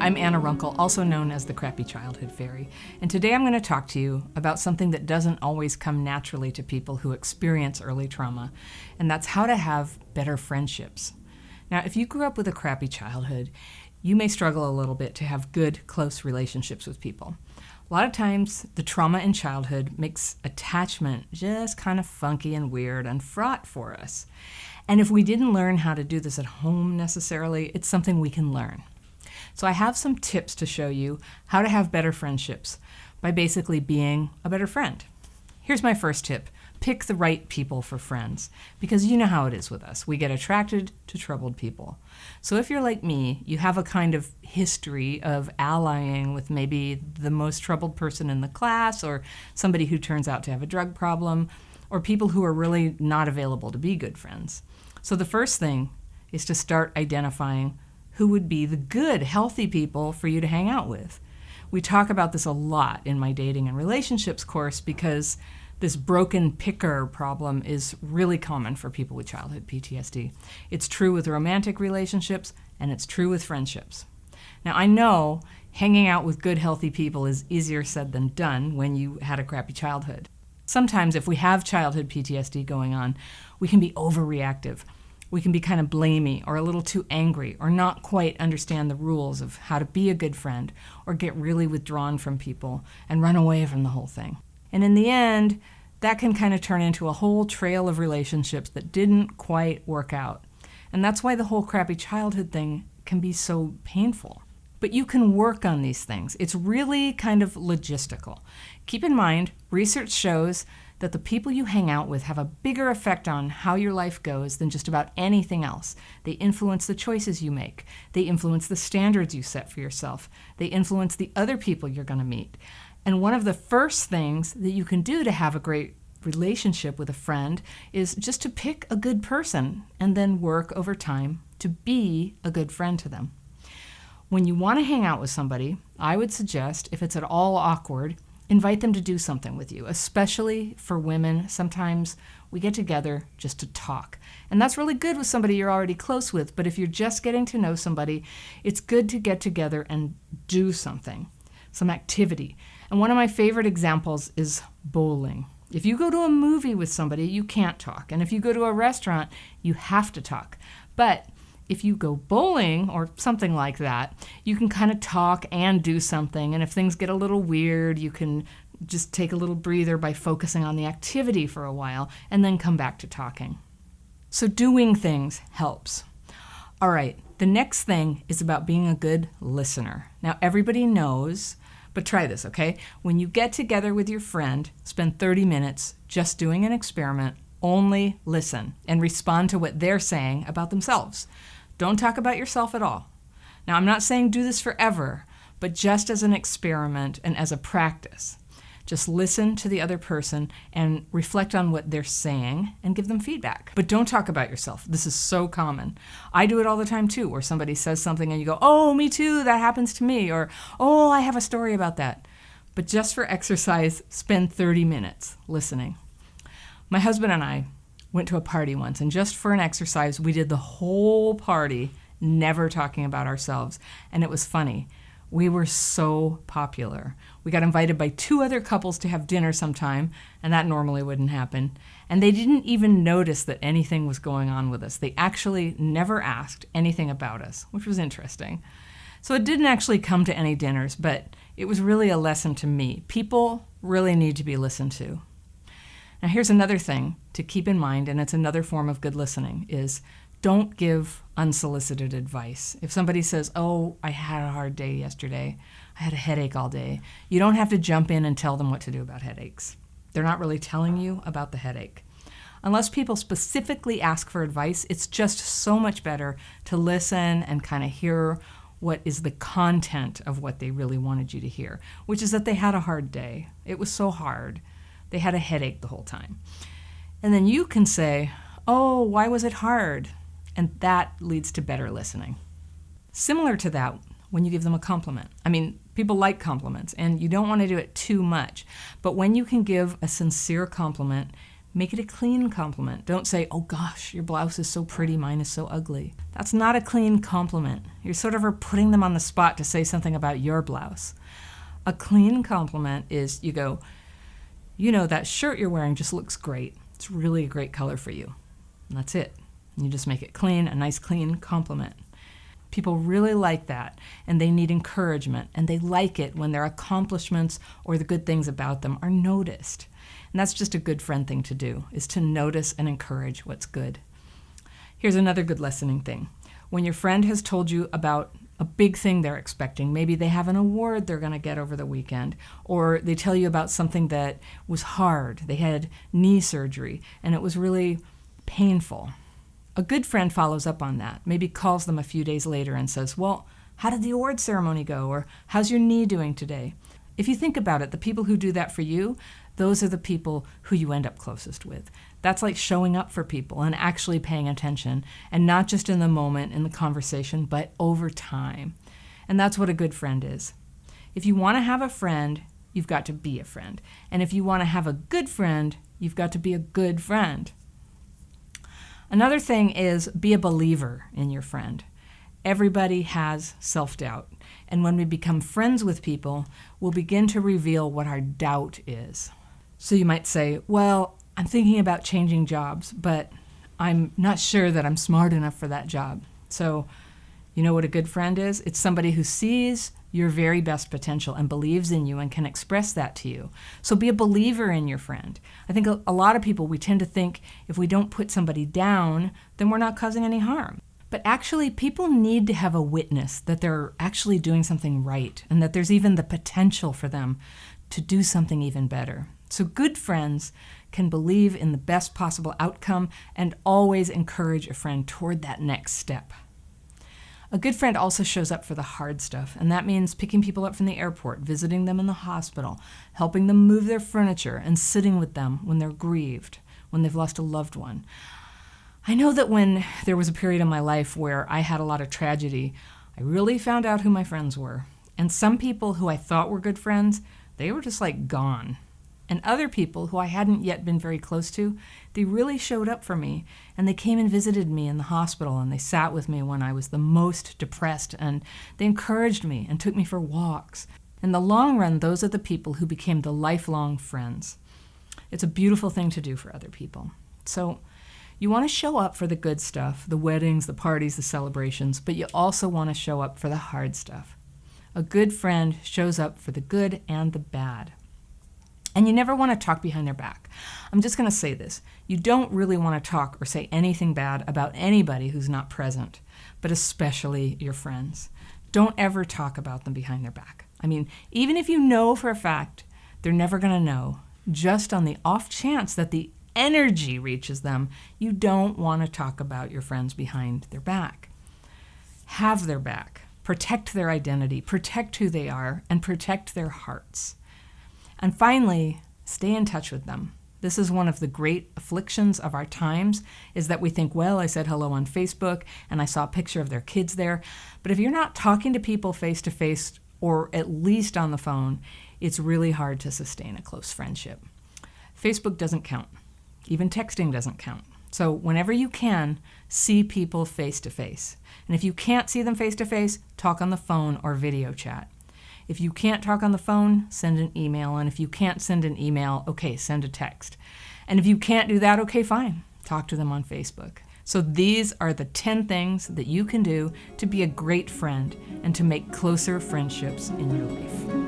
I'm Anna Runkle, also known as the Crappy Childhood Fairy, and today I'm going to talk to you about something that doesn't always come naturally to people who experience early trauma, and that's how to have better friendships. Now, if you grew up with a crappy childhood, you may struggle a little bit to have good, close relationships with people. A lot of times, the trauma in childhood makes attachment just kind of funky and weird and fraught for us. And if we didn't learn how to do this at home necessarily, it's something we can learn. So I have some tips to show you how to have better friendships by basically being a better friend. Here's my first tip. Pick the right people for friends, because you know how it is with us. We get attracted to troubled people. So if you're like me, you have a kind of history of allying with maybe the most troubled person in the class, or somebody who turns out to have a drug problem, or people who are really not available to be good friends. So the first thing is to start identifying who would be the good, healthy people for you to hang out with. We talk about this a lot in my dating and relationships course because this broken picker problem is really common for people with childhood PTSD. It's true with romantic relationships, and it's true with friendships. Now, I know hanging out with good, healthy people is easier said than done when you had a crappy childhood. Sometimes if we have childhood PTSD going on, we can be overreactive. We can be kind of blamey or a little too angry or not quite understand the rules of how to be a good friend or get really withdrawn from people and run away from the whole thing. And in the end, that can kind of turn into a whole trail of relationships that didn't quite work out. And that's why the whole crappy childhood thing can be so painful. But you can work on these things. It's really kind of logistical. Keep in mind, research shows that the people you hang out with have a bigger effect on how your life goes than just about anything else. They influence the choices you make. They influence the standards you set for yourself. They influence the other people you're going to meet. And one of the first things that you can do to have a great relationship with a friend is just to pick a good person and then work over time to be a good friend to them. When you want to hang out with somebody, I would suggest, if it's at all awkward, invite them to do something with you, especially for women. Sometimes we get together just to talk. And that's really good with somebody you're already close with, but if you're just getting to know somebody, it's good to get together and do something, some activity. And one of my favorite examples is bowling. If you go to a movie with somebody, you can't talk. And if you go to a restaurant, you have to talk. But if you go bowling or something like that, you can kind of talk and do something. And if things get a little weird, you can just take a little breather by focusing on the activity for a while and then come back to talking. So doing things helps. All right, the next thing is about being a good listener. Now, everybody knows, but try this, okay? When you get together with your friend, spend 30 minutes just doing an experiment. Only listen and respond to what they're saying about themselves. Don't talk about yourself at all. Now, I'm not saying do this forever, but just as an experiment and as a practice. Just listen to the other person and reflect on what they're saying and give them feedback. But don't talk about yourself. This is so common. I do it all the time too, where somebody says something and you go, oh, me too, that happens to me, or oh, I have a story about that. But just for exercise, spend 30 minutes listening. My husband and I went to a party once, and just for an exercise, we did the whole party never talking about ourselves, and it was funny. We were so popular. We got invited by 2 other couples to have dinner sometime, and that normally wouldn't happen, and they didn't even notice that anything was going on with us. They actually never asked anything about us, which was interesting. So it didn't actually come to any dinners, but it was really a lesson to me. People really need to be listened to. Now, here's another thing to keep in mind, and it's another form of good listening, is don't give unsolicited advice. If somebody says, oh, I had a hard day yesterday, I had a headache all day, you don't have to jump in and tell them what to do about headaches. They're not really telling you about the headache. Unless people specifically ask for advice, it's just so much better to listen and kind of hear what is the content of what they really wanted you to hear, which is that they had a hard day. It was so hard. They had a headache the whole time. And then you can say, oh, why was it hard? And that leads to better listening. Similar to that, when you give them a compliment. I mean, people like compliments, and you don't want to do it too much. But when you can give a sincere compliment, Make it a clean compliment. Don't say, oh gosh, your blouse is so pretty, mine is so ugly. That's not a clean compliment. You're sort of putting them on the spot to say something about your blouse. A clean compliment is you go, you know, that shirt you're wearing just looks great. It's really a great color for you. And that's it. You just make it clean, a nice clean compliment. People really like that, and they need encouragement, and they like it when their accomplishments or the good things about them are noticed. And that's just a good friend thing to do, is to notice and encourage what's good. Here's another good lessoning thing. When your friend has told you about a big thing they're expecting, maybe they have an award they're going to get over the weekend, or they tell you about something that was hard. They had knee surgery, and it was really painful. A good friend follows up on that, maybe calls them a few days later and says, well, how did the award ceremony go? Or how's your knee doing today? If you think about it, the people who do that for you, those are the people who you end up closest with. That's like showing up for people and actually paying attention, and not just in the moment, in the conversation, but over time. And that's what a good friend is. If you want to have a friend, you've got to be a friend. And if you want to have a good friend, you've got to be a good friend. Another thing is be a believer in your friend. Everybody has self-doubt. And when we become friends with people, we'll begin to reveal what our doubt is. So you might say, well, I'm thinking about changing jobs, but I'm not sure that I'm smart enough for that job. So you know what a good friend is? It's somebody who sees your very best potential and believes in you and can express that to you. So be a believer in your friend. I think a lot of people, we tend to think if we don't put somebody down, then we're not causing any harm. But actually, people need to have a witness that they're actually doing something right and that there's even the potential for them to do something even better. So good friends can believe in the best possible outcome and always encourage a friend toward that next step. A good friend also shows up for the hard stuff, and that means picking people up from the airport, visiting them in the hospital, helping them move their furniture, and sitting with them when they're grieved, when they've lost a loved one. I know that when there was a period in my life where I had a lot of tragedy, I really found out who my friends were. And some people who I thought were good friends, they were just like gone. And other people who I hadn't yet been very close to, they really showed up for me, and they came and visited me in the hospital, and they sat with me when I was the most depressed, and they encouraged me and took me for walks. In the long run, those are the people who became the lifelong friends. It's a beautiful thing to do for other people. So you want to show up for the good stuff, the weddings, the parties, the celebrations, but you also want to show up for the hard stuff. A good friend shows up for the good and the bad. And you never want to talk behind their back. I'm just going to say this. You don't really want to talk or say anything bad about anybody who's not present, but especially your friends. Don't ever talk about them behind their back. I mean, even if you know for a fact they're never going to know, just on the off chance that the energy reaches them, you don't want to talk about your friends behind their back. Have their back. Protect their identity. Protect who they are, and protect their hearts. And finally, stay in touch with them. This is one of the great afflictions of our times, is that we think, well, I said hello on Facebook and I saw a picture of their kids there. But if you're not talking to people face to face, or at least on the phone, it's really hard to sustain a close friendship. Facebook doesn't count. Even texting doesn't count. So whenever you can, see people face to face. And if you can't see them face to face, talk on the phone or video chat. If you can't talk on the phone, send an email. And if you can't send an email, okay, send a text. And if you can't do that, okay, fine. Talk to them on Facebook. So these are the 10 things that you can do to be a great friend and to make closer friendships in your life.